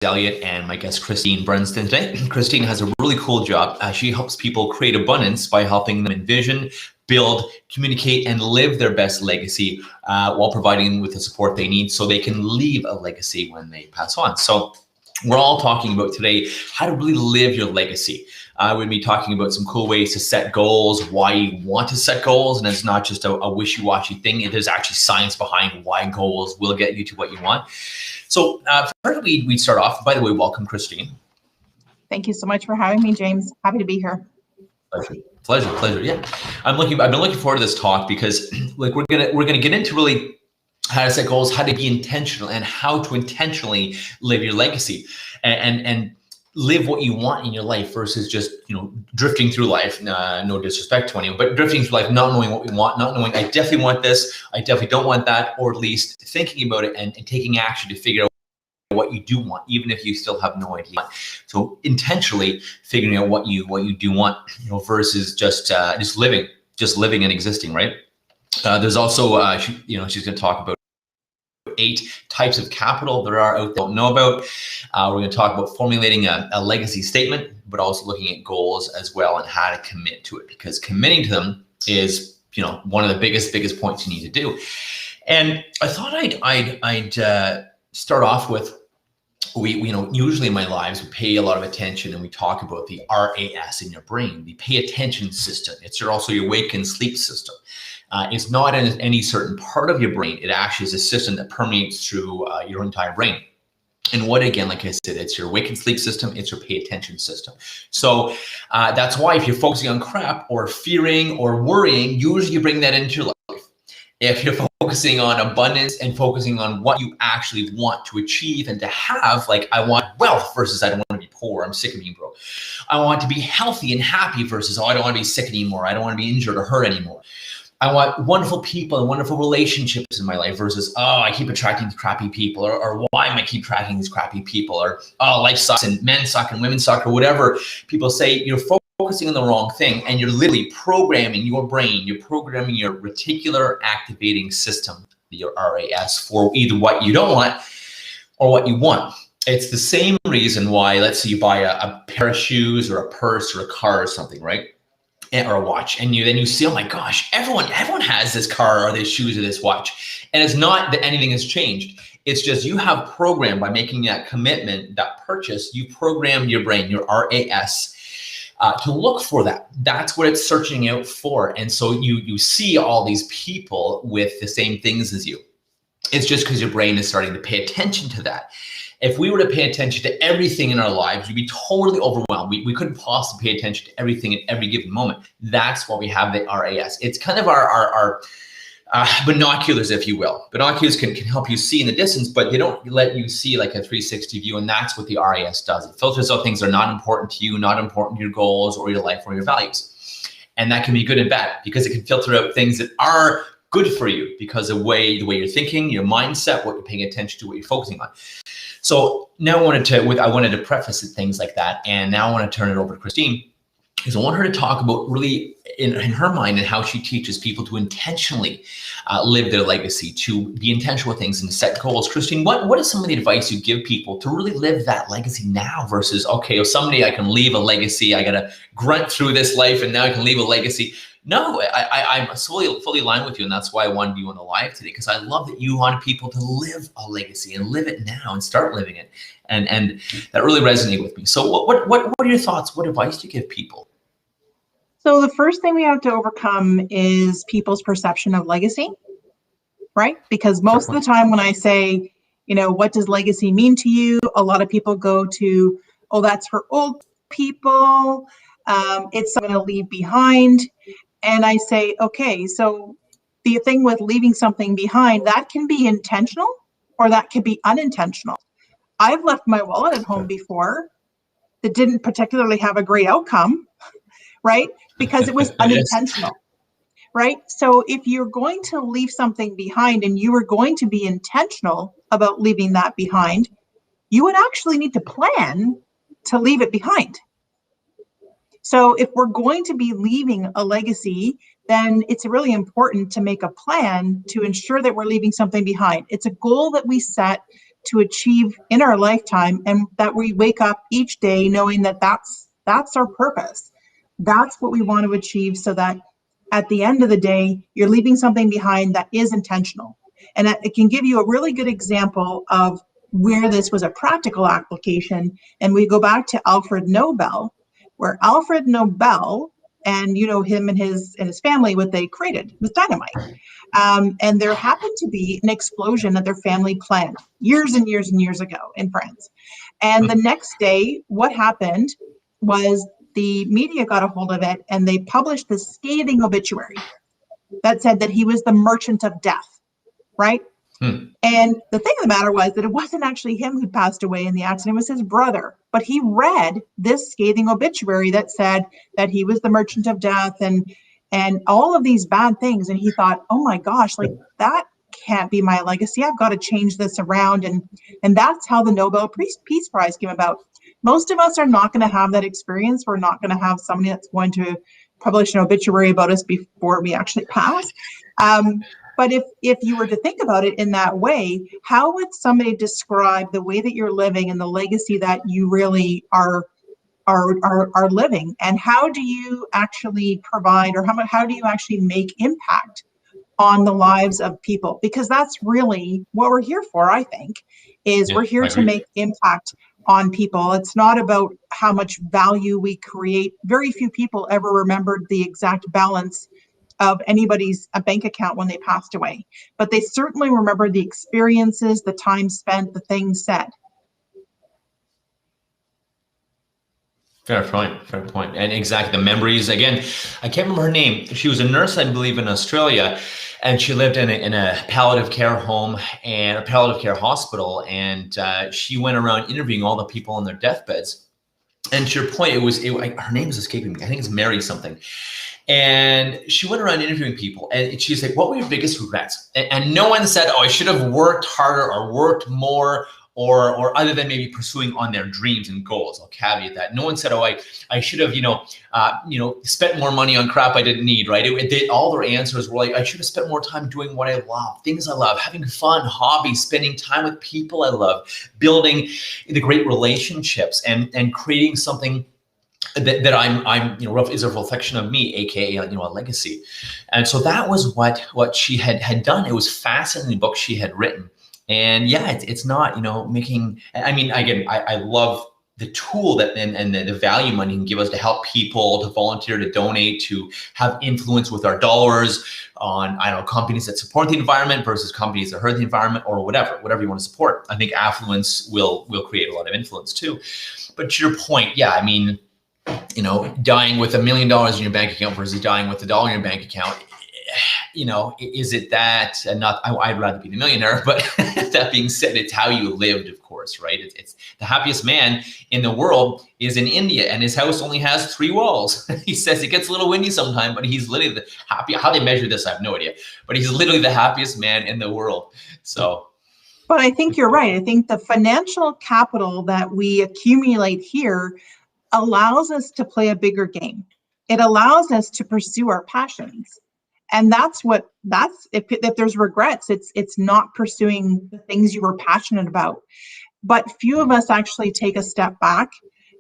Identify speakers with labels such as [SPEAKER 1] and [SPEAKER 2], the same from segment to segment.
[SPEAKER 1] Elliott and my guest Christine Brunston today. Christine has a really cool job. She helps people create abundance by helping them envision, build, communicate, and live their best legacy while providing them with the support they need so they can leave a legacy when they pass on. So we're all talking about today how to really live your legacy. We'll be talking about some cool ways to set goals, why you want to set goals, and it's not just a wishy-washy thing. There's actually science behind why goals will get you to what you want. So first we start off, by the way, welcome Christine.
[SPEAKER 2] Thank you so much for having me, James. Happy to be here.
[SPEAKER 1] Pleasure. Yeah, I've been looking forward to this talk because like we're gonna get into really how to set goals, how to be intentional, and how to intentionally live your legacy and live what you want in your life versus just, drifting through life. No disrespect to anyone, but drifting through life, not knowing what we want, not knowing I definitely want this, I definitely don't want that, or at least thinking about it and taking action to figure out what you do want, even if you still have no idea. So intentionally figuring out what you do want, versus just living and existing, right? There's also, she's going to talk about 8 types of capital there are out there don't know about. We're going to talk about formulating a legacy statement, but also looking at goals as well and how to commit to it, because committing to them is, one of the biggest points you need to do. And I thought I'd start off with, we usually in my lives, we pay a lot of attention and we talk about the RAS in your brain, the pay attention system. It's also your wake and sleep system. It's not in any certain part of your brain. It actually is a system that permeates through your entire brain. And what, again, like I said, it's your wake and sleep system, it's your pay attention system. So that's why if you're focusing on crap or fearing or worrying, usually you bring that into your life. If you're focusing on abundance and focusing on what you actually want to achieve and to have, like I want wealth versus I don't want to be poor, I'm sick of being broke. I want to be healthy and happy versus, I don't want to be sick anymore, I don't want to be injured or hurt anymore. I want wonderful people and wonderful relationships in my life versus, I keep attracting these crappy people, or why am I keep attracting these crappy people, or life sucks and men suck and women suck, or whatever people say. You're focusing on the wrong thing, and you're literally programming your brain, you're programming your reticular activating system, your RAS, for either what you don't want or what you want. It's the same reason why, let's say you buy a pair of shoes or a purse or a car or something, right? Or a watch, and then you see, oh my gosh, everyone has this car or this shoes or this watch. And it's not that anything has changed. It's just you have programmed, by making that commitment, that purchase, you program your brain, your RAS, to look for that. That's what it's searching out for. And so you see all these people with the same things as you. It's just because your brain is starting to pay attention to that. If we were to pay attention to everything in our lives, we'd be totally overwhelmed. We couldn't possibly pay attention to everything at every given moment. That's why we have the RAS. It's kind of our binoculars, if you will. Binoculars can help you see in the distance, but they don't let you see like a 360 view, and that's what the RAS does. It filters out things that are not important to you, not important to your goals or your life or your values. And that can be good and bad, because it can filter out things that are good for you because of the way you're thinking, your mindset, what you're paying attention to, what you're focusing on. So now I wanted to preface things like that, and now I want to turn it over to Christine, because I want her to talk about really in her mind and how she teaches people to intentionally live their legacy, to be intentional with things and set goals. Christine, what is some of the advice you give people to really live that legacy now versus, okay, if someday I can leave a legacy, I got to grunt through this life and now I can leave a legacy. No, I'm fully aligned with you, and that's why I wanted you on the live today, because I love that you want people to live a legacy and live it now and start living it, and that really resonated with me. So what are your thoughts? What advice do you give people?
[SPEAKER 2] So the first thing we have to overcome is people's perception of legacy, right? Because most of the time when I say, what does legacy mean to you? A lot of people go to, that's for old people. It's something to leave behind. And I say, okay, so the thing with leaving something behind, that can be intentional or that can be unintentional. I've left my wallet at home before that didn't particularly have a great outcome, right? Because it was unintentional, right? So if you're going to leave something behind and you are going to be intentional about leaving that behind, you would actually need to plan to leave it behind. So if we're going to be leaving a legacy, then it's really important to make a plan to ensure that we're leaving something behind. It's a goal that we set to achieve in our lifetime, and that we wake up each day knowing that that's our purpose. That's what we want to achieve, so that at the end of the day, you're leaving something behind that is intentional. And it can give you a really good example of where this was a practical application. And we go back to Alfred Nobel, where Alfred Nobel, and you know him and his family, what they created was dynamite. And there happened to be an explosion that their family planned years and years and years ago in France. And the next day, what happened was the media got a hold of it, and they published this scathing obituary that said that he was the merchant of death, right? And the thing of the matter was that it wasn't actually him who passed away in the accident, it was his brother. But he read this scathing obituary that said that he was the merchant of death and all of these bad things. And he thought, oh my gosh, like that can't be my legacy. I've got to change this around. And that's how the Nobel Peace Prize came about. Most of us are not going to have that experience. We're not going to have somebody that's going to publish an obituary about us before we actually pass. But if you were to think about it in that way, how would somebody describe the way that you're living and the legacy that you really are living? And how do you actually provide, or how do you actually make impact on the lives of people? Because that's really what we're here for, I think, is we're here to make impact on people. It's not about how much value we create. Very few people ever remembered the exact balance of anybody's bank account when they passed away, but they certainly remember the experiences, the time spent, the things said.
[SPEAKER 1] Fair point. And exactly, the memories. Again, I can't remember her name. She was a nurse, I believe, in Australia, and she lived in a palliative care home and a palliative care hospital. And she went around interviewing all the people on their deathbeds. And to your point, her name is escaping me. I think it's Mary something. And she went around interviewing people, and she's like, what were your biggest regrets? And no one said, oh, I should have worked harder or worked more, or other than maybe pursuing on their dreams and goals. I'll caveat that. No one said, oh, I should have, spent more money on crap I didn't need, right? All their answers were like, I should have spent more time doing what I love, things I love, having fun, hobbies, spending time with people I love, building the great relationships and creating something that I'm is a reflection of me, aka a legacy. And so that was what she had done. It was fascinating book she had written. And yeah, it's not making. I mean, again, I love the tool that and the value money can give us to help people, to volunteer, to donate, to have influence with our dollars on companies that support the environment versus companies that hurt the environment, or whatever you want to support. I think affluence will create a lot of influence too. But to your point, yeah, I mean, dying with $1 million in your bank account versus dying with $1 in your bank account, is it that? And not, I'd rather be the millionaire, but that being said, it's how you lived, of course, right? It's the happiest man in the world is in India, and his house only has 3 walls. He says it gets a little windy sometimes, but he's literally the happy. How they measure this, I have no idea, but he's literally the happiest man in the world. So.
[SPEAKER 2] But I think you're right. I think the financial capital that we accumulate here allows us to play a bigger game. It allows us to pursue our passions. And if there's regrets, it's not pursuing the things you were passionate about. But few of us actually take a step back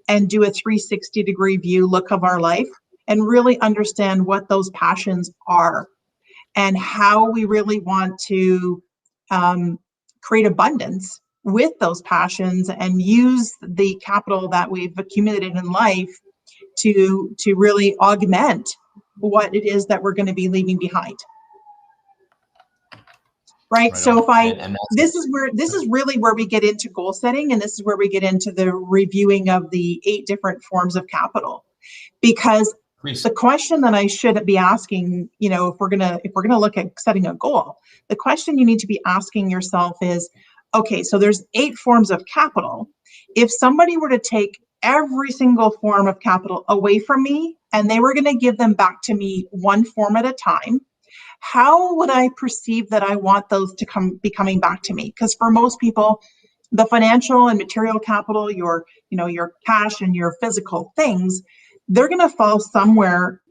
[SPEAKER 2] and do a 360-degree view look of our life and really understand what those passions are and how we really want to create abundance with those passions and use the capital that we've accumulated in life to really augment what it is that we're going to be leaving behind. Right. So this is really where we get into goal setting, and this is where we get into the reviewing of the 8 different forms of capital. Because the question that I should be asking, if we're gonna look at setting a goal, the question you need to be asking yourself is, okay, so there's 8 forms of capital. If somebody were to take every single form of capital away from me and they were going to give them back to me one form at a time, how would I perceive that I want those to be coming back to me? Because for most people, the financial and material capital, your cash and your physical things, they're going to fall somewhere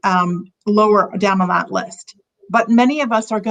[SPEAKER 2] lower down on that list. But many of us are going to